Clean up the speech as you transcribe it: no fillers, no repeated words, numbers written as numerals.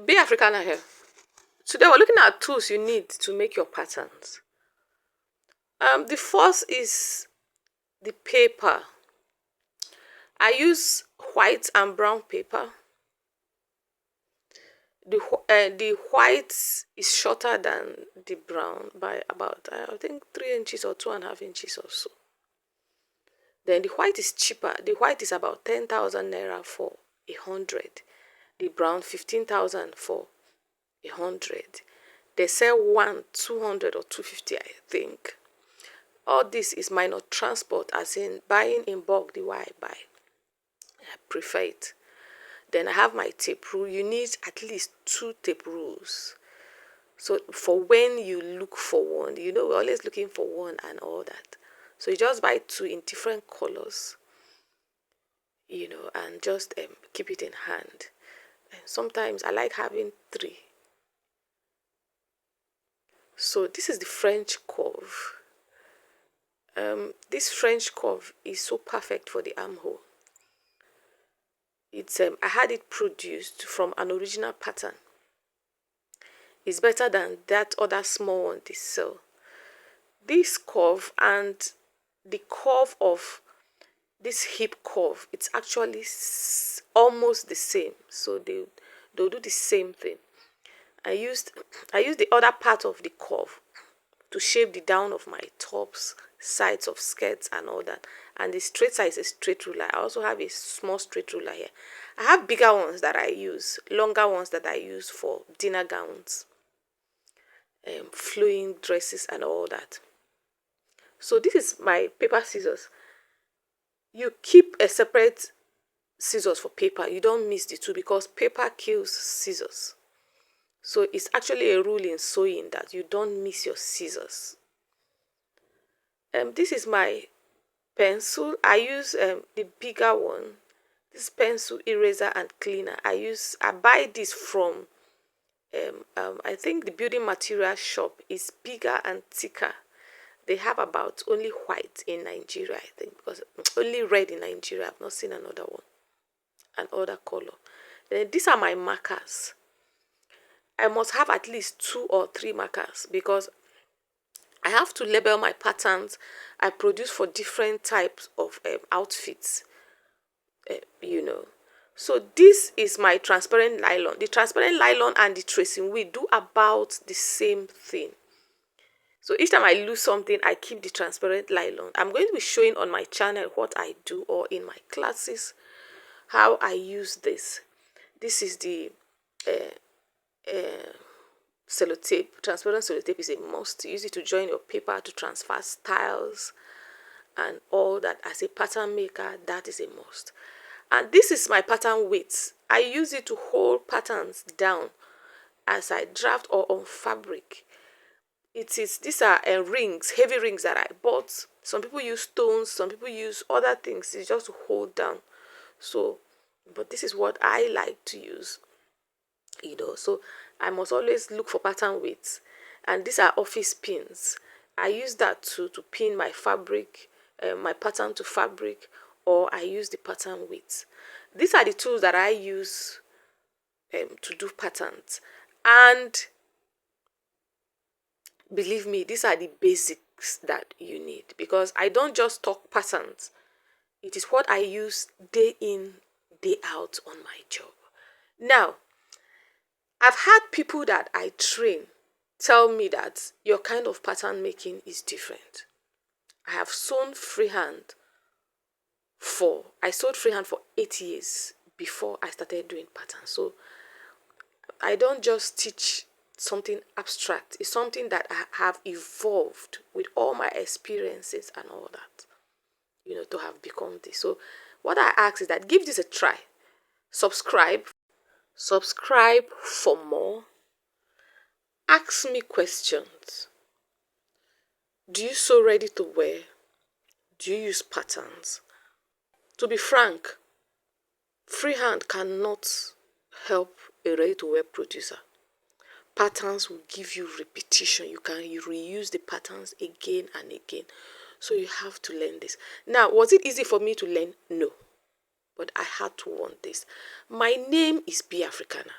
B Africana here. Today we're looking at tools you need to make your patterns. The first is the paper. I use white and brown paper. The white is shorter than the brown by about I think 3 inches or 2.5 inches or so. Then the white is cheaper. The white is about 10,000 naira for 100. The brown 15,000 for 100. They sell 200 or 250, I think. All this is minor transport, as in buying in bulk the way I buy. I prefer it. Then I have my tape rule. You need at least 2 tape rules. So for when you look for one, we're always looking for one and all that. So you just buy 2 in different colors, and just keep it in hand. And sometimes I like having 3. So this is the French curve. This French curve is so perfect for the armhole. It's I had it produced from an original pattern. It's better than that other small one they sell. This curve and the curve of this hip curve, it's actually almost the same. So they'll do the same thing. I used the other part of the curve to shape the down of my tops, sides of skirts and all that. And the straight side is a straight ruler. I also have a small straight ruler here. I have bigger ones that I use, longer ones that I use for dinner gowns, flowing dresses and all that. So this is my paper scissors. You keep a separate scissors for paper. You don't mix the two because paper kills scissors. So it's actually a rule in sewing that you don't miss your scissors. This is my pencil. I use the bigger one. This pencil, eraser and cleaner. I buy this from I think the building material shop is bigger and thicker. They have about only white in Nigeria, I think, because only red in Nigeria. I've not seen another one, another color. Then these are my markers. I must have at least 2 or 3 markers because I have to label my patterns I produce for different types of outfits, So this is my transparent nylon. The transparent nylon and the tracing we do about the same thing. So each time I lose something, I keep the transparent nylon. I'm going to be showing on my channel what I do, or in my classes how I use this. This is the sellotape. Transparent sellotape is a must. Use it to join your paper, to transfer styles and all that. As a pattern maker, that is a must. And this is my pattern weight. I use it to hold patterns down as I draft or on fabric. These are rings, heavy rings that I bought. Some people use stones, some people use other things. It's just to hold down. So, but this is what I like to use. So I must always look for pattern weights. And these are office pins. I use that to pin my fabric, my pattern to fabric, or I use the pattern weights. These are the tools that I use to do patterns. And believe me, these are the basics that you need, because I don't just talk patterns. It is what I use day in, day out on my job. Now, I've had people that I train tell me that your kind of pattern making is different. I have sewn freehand I sewed freehand for 8 years before I started doing patterns. So I don't just teach something abstract. It's something that I have evolved with all my experiences and all that, to have become this. So what I ask is that give this a try. Subscribe for more. Ask me questions. Do you sew ready to wear? Do you use patterns? To be frank, freehand cannot help a ready-to-wear producer. Patterns will give you repetition. You can reuse the patterns again and again. So you have to learn this. Now, was it easy for me to learn? No. But I had to want this. My name is B Africana.